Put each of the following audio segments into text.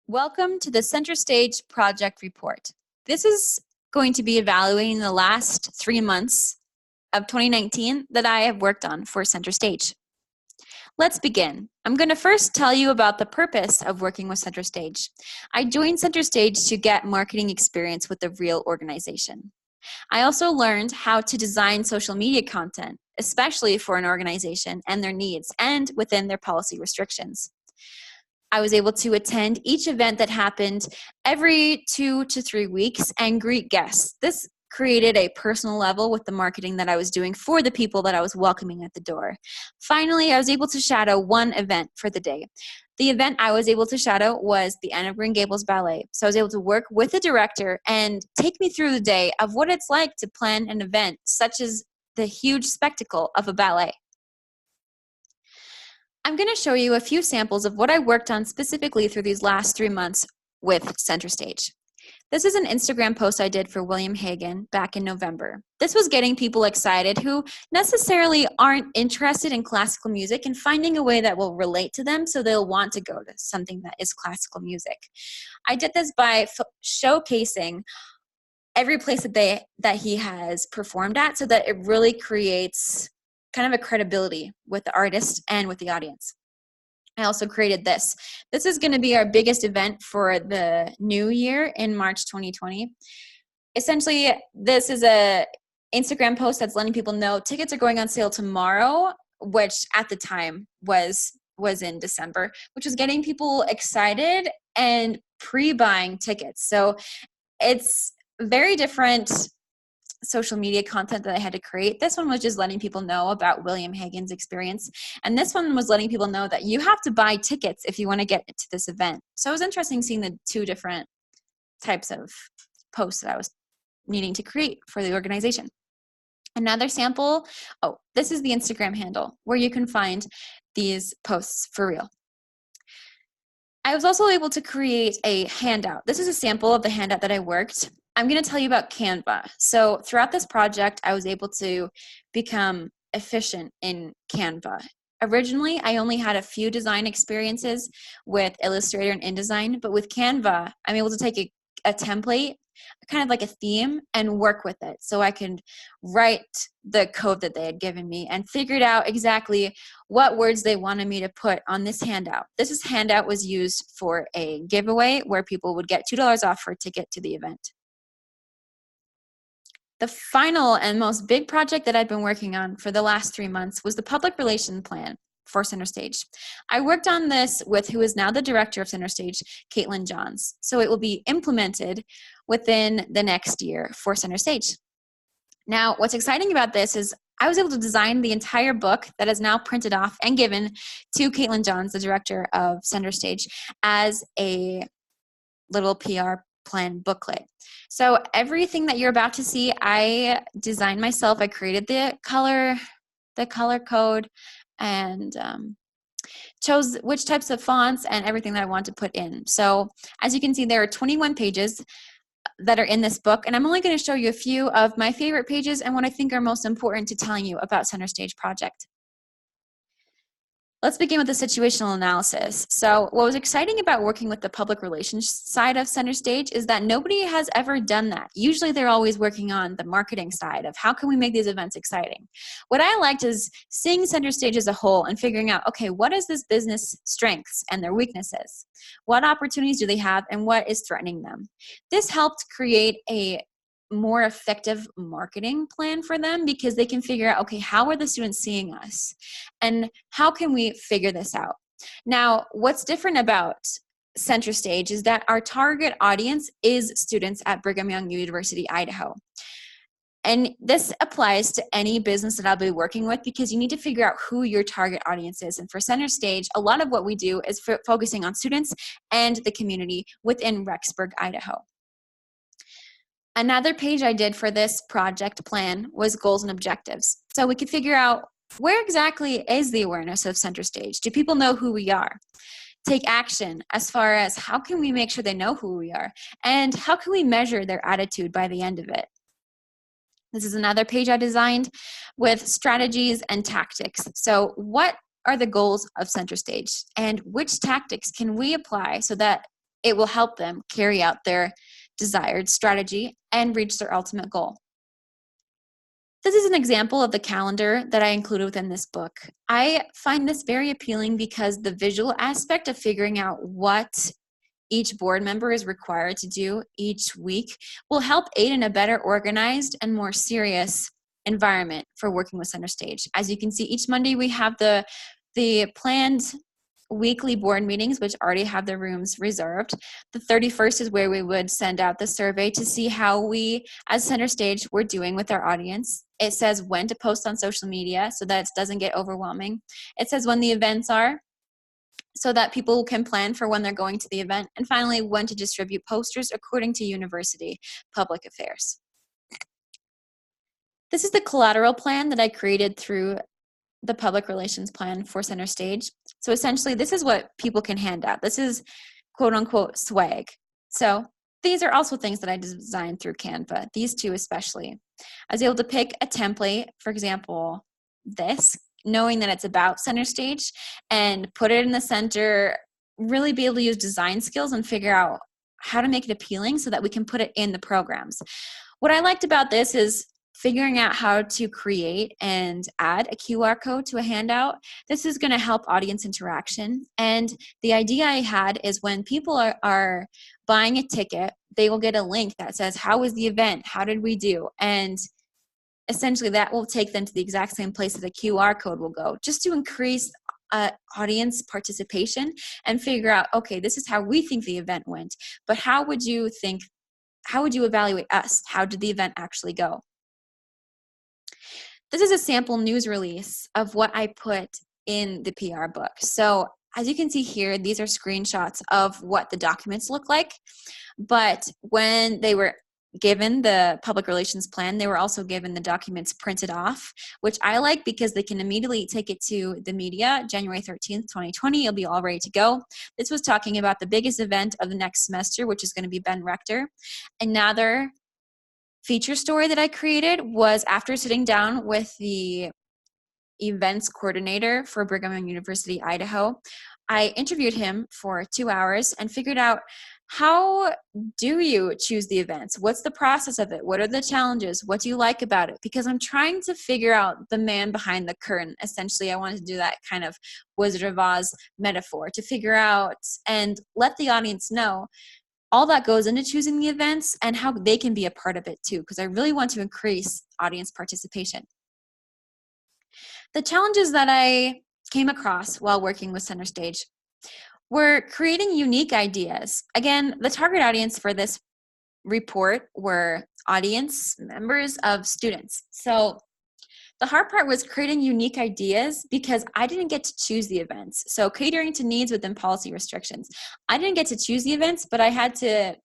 Welcome to the Center Stage Project Report. This is going to be evaluating the last 3 months of 2019 that I have worked on for Center Stage. Let's begin. I'm going to first tell you about the purpose of working with Center Stage. I joined Center Stage to get marketing experience with a real organization. I also learned how to design social media content, especially for an organization and their needs and within their policy restrictions. I was able to attend each event that happened every 2 to 3 weeks and greet guests. This created a personal level with the marketing that I was doing for the people that I was welcoming at the door. Finally, I was able to shadow one event for the day. The event I was able to shadow was the Anne of Green Gables Ballet. So I was able to work with the director and take me through the day of what it's like to plan an event such as the huge spectacle of a ballet. I'm going to show you a few samples of what I worked on specifically through these last 3 months with Center Stage. This is an Instagram post I did for William Hagen back in November. This was getting people excited who necessarily aren't interested in classical music and finding a way that will relate to them so they'll want to go to something that is classical music. I did this by showcasing every place that he has performed at so that it really creates kind of a credibility with the artist and with the audience. I also created this. This is going to be our biggest event for the new year in March 2020. Essentially, this is a Instagram post that's letting people know tickets are going on sale tomorrow, which at the time was in December, which was getting people excited and pre-buying tickets. So it's very different social media content that I had to create. This one was just letting people know about William Hagen's experience. And this one was letting people know that you have to buy tickets if you want to get to this event. So it was interesting seeing the two different types of posts that I was needing to create for the organization. Another sample, this is the Instagram handle where you can find these posts for real. I was also able to create a handout. This is a sample of the handout that I worked. I'm going to tell you about Canva. So throughout this project, I was able to become efficient in Canva. Originally, I only had a few design experiences with Illustrator and InDesign, but with Canva, I'm able to take a template, kind of like a theme, and work with it. So I can write the code that they had given me and figured out exactly what words they wanted me to put on this handout. This handout was used for a giveaway where people would get $2 off for a ticket to the event. The final and most big project that I've been working on for the last 3 months was the public relations plan for Center Stage. I worked on this with who is now the director of Center Stage, Caitlin Johns. So it will be implemented within the next year for Center Stage. Now, what's exciting about this is I was able to design the entire book that is now printed off and given to Caitlin Johns, the director of Center Stage, as a little PR plan booklet. So everything that you're about to see, I designed myself. I created the color code and chose which types of fonts and everything that I want to put in. So as you can see, there are 21 pages that are in this book, and I'm only going to show you a few of my favorite pages and what I think are most important to telling you about Center Stage Project. Let's begin with the situational analysis. So what was exciting about working with the public relations side of Center Stage is that nobody has ever done that. Usually they're always working on the marketing side of how can we make these events exciting. What I liked is seeing Center Stage as a whole and figuring out, okay, what is this business strengths and their weaknesses? What opportunities do they have and what is threatening them? This helped create a more effective marketing plan for them because they can figure out, okay, how are the students seeing us? And how can we figure this out? Now, what's different about Center Stage is that our target audience is students at Brigham Young University, Idaho. And this applies to any business that I'll be working with because you need to figure out who your target audience is. And for Center Stage, a lot of what we do is focusing on students and the community within Rexburg, Idaho. Another page I did for this project plan was goals and objectives. So we could figure out where exactly is the awareness of Center Stage? Do people know who we are? Take action as far as how can we make sure they know who we are? And how can we measure their attitude by the end of it? This is another page I designed with strategies and tactics. So what are the goals of Center Stage? And which tactics can we apply so that it will help them carry out their desired strategy and reach their ultimate goal. This is an example of the calendar that I included within this book. I find this very appealing because the visual aspect of figuring out what each board member is required to do each week will help aid in a better organized and more serious environment for working with Center Stage. As you can see, each Monday we have the planned weekly board meetings, which already have the rooms reserved. The 31st is where we would send out the survey to see how we, as Center Stage, we're doing with our audience. It says when to post on social media so that it doesn't get overwhelming. It says when the events are, so that people can plan for when they're going to the event. And finally, when to distribute posters according to university public affairs. This is the collateral plan that I created through the public relations plan for Center Stage. So essentially, this is what people can hand out. This is quote unquote swag. So these are also things that I designed through Canva, these two especially. I was able to pick a template, for example, this, knowing that it's about Center Stage, and put it in the center, really be able to use design skills and figure out how to make it appealing so that we can put it in the programs. What I liked about this is figuring out how to create and add a QR code to a handout. This is going to help audience interaction. And the idea I had is when people are buying a ticket, they will get a link that says, how was the event? How did we do? And essentially that will take them to the exact same place that a QR code will go, just to increase audience participation and figure out, okay, this is how we think the event went, but how would you evaluate us? How did the event actually go? This is a sample news release of what I put in the PR book. So as you can see here, these are screenshots of what the documents look like. But when they were given the public relations plan, they were also given the documents printed off, which I like because they can immediately take it to the media. January 13th, 2020, it'll be all ready to go. This was talking about the biggest event of the next semester, which is going to be Ben Rector. Another feature story that I created was after sitting down with the events coordinator for Brigham Young University, Idaho. I interviewed him for 2 hours and figured out, how do you choose the events? What's the process of it? What are the challenges? What do you like about it? Because I'm trying to figure out the man behind the curtain. Essentially, I wanted to do that kind of Wizard of Oz metaphor to figure out and let the audience know all that goes into choosing the events and how they can be a part of it too, because I really want to increase audience participation. The challenges that I came across while working with Center Stage were creating unique ideas. Again, the target audience for this report were audience members of students. So the hard part was creating unique ideas because I didn't get to choose the events. So catering to needs within policy restrictions. I didn't get to choose the events, but I had to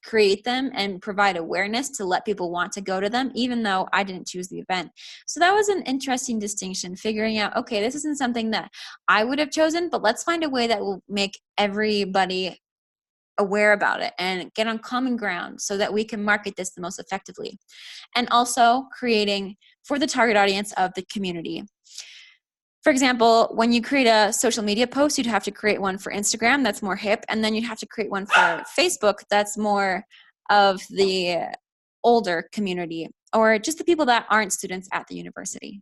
create them and provide awareness to let people want to go to them, even though I didn't choose the event. So that was an interesting distinction, figuring out, okay, this isn't something that I would have chosen, but let's find a way that will make everybody aware about it and get on common ground so that we can market this the most effectively. And also creating for the target audience of the community. For example, when you create a social media post, you'd have to create one for Instagram that's more hip, and then you'd have to create one for Facebook that's more of the older community, or just the people that aren't students at the university.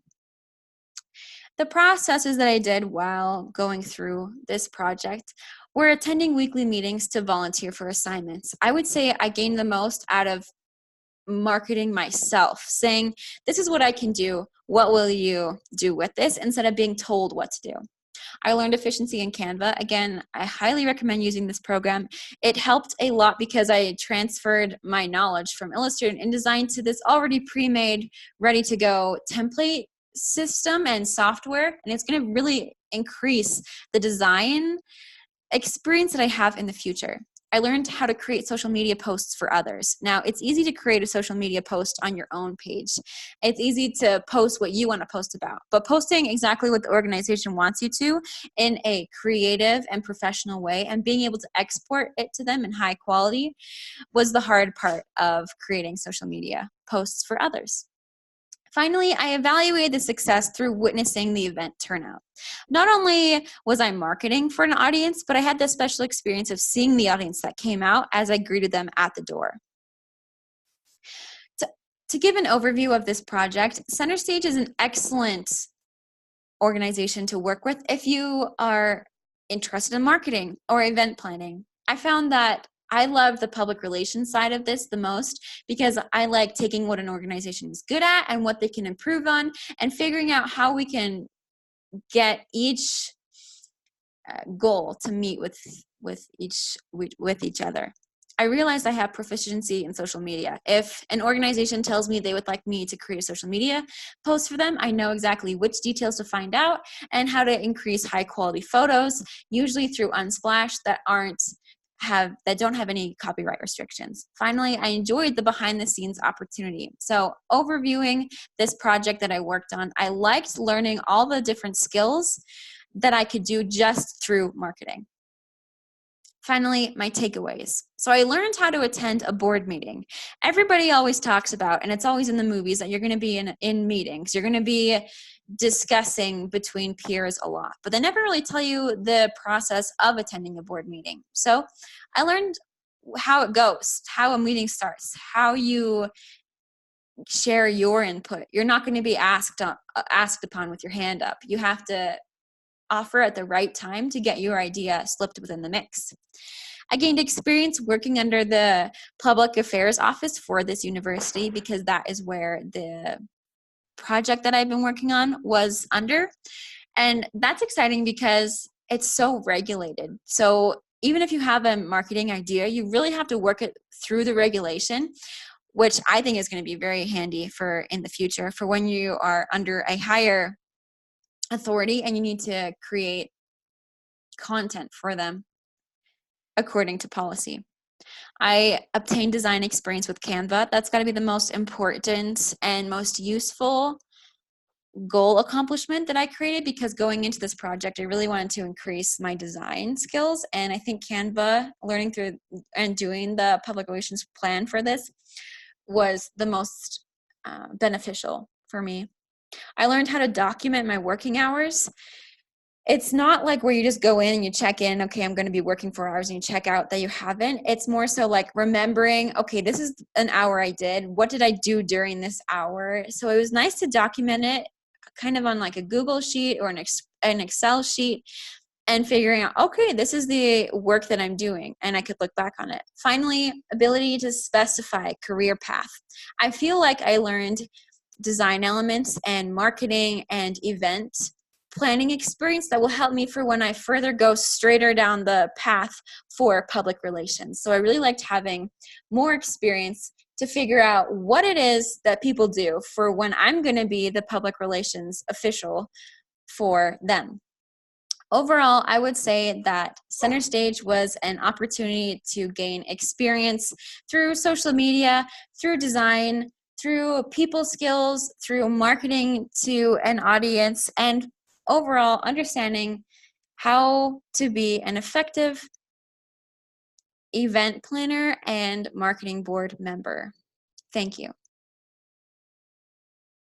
The processes that I did while going through this project were attending weekly meetings to volunteer for assignments. I would say I gained the most out of marketing myself, saying, this is what I can do. What will you do with this? Instead of being told what to do. I learned efficiency in Canva. Again, I highly recommend using this program. It helped a lot because I transferred my knowledge from Illustrator and InDesign to this already pre-made, ready to go template system and software. And it's going to really increase the design experience that I have in the future. I learned how to create social media posts for others. Now, it's easy to create a social media post on your own page. It's easy to post what you want to post about, but posting exactly what the organization wants you to in a creative and professional way and being able to export it to them in high quality was the hard part of creating social media posts for others. Finally, I evaluated the success through witnessing the event turnout. Not only was I marketing for an audience, but I had the special experience of seeing the audience that came out as I greeted them at the door. To give an overview of this project, Center Stage is an excellent organization to work with if you are interested in marketing or event planning. I found that I love the public relations side of this the most because I like taking what an organization is good at and what they can improve on and figuring out how we can get each goal to meet with each other. I realized I have proficiency in social media. If an organization tells me they would like me to create a social media post for them, I know exactly which details to find out and how to increase high quality photos, usually through Unsplash that don't have any copyright restrictions. Finally, I enjoyed the behind the scenes opportunity. So overviewing this project that I worked on, I liked learning all the different skills that I could do just through marketing. Finally, my takeaways. So I learned how to attend a board meeting. Everybody always talks about, and it's always in the movies, that you're going to be in meetings. You're going to be discussing between peers a lot, but they never really tell you the process of attending a board meeting. So I learned how it goes, how a meeting starts, how you share your input. You're not going to be asked upon with your hand up. You have to offer at the right time to get your idea slipped within the mix. I gained experience working under the public affairs office for this university because that is where the project that I've been working on was under. And that's exciting because it's so regulated. So even if you have a marketing idea, you really have to work it through the regulation, which I think is going to be very handy for in the future for when you are under a higher authority and you need to create content for them according to policy. I obtained design experience with Canva. That's got to be the most important and most useful goal accomplishment that I created because going into this project, I really wanted to increase my design skills. And I think Canva, learning through and doing the public relations plan for this was the most beneficial for me. I learned how to document my working hours. It's not like where you just go in and you check in, okay, I'm going to be working 4 hours, and you check out that you haven't. It's more so like remembering, okay, this is an hour I did. What did I do during this hour? So it was nice to document it kind of on like a Google sheet or an Excel sheet and figuring out, okay, this is the work that I'm doing, and I could look back on it. Finally, ability to specify career path. I feel like I learned design elements and marketing and event planning experience that will help me for when I further go straighter down the path for public relations. So I really liked having more experience to figure out what it is that people do for when I'm going to be the public relations official for them. Overall, I would say that Center Stage was an opportunity to gain experience through social media, through design, through people skills, through marketing to an audience, and overall understanding how to be an effective event planner and marketing board member. Thank you.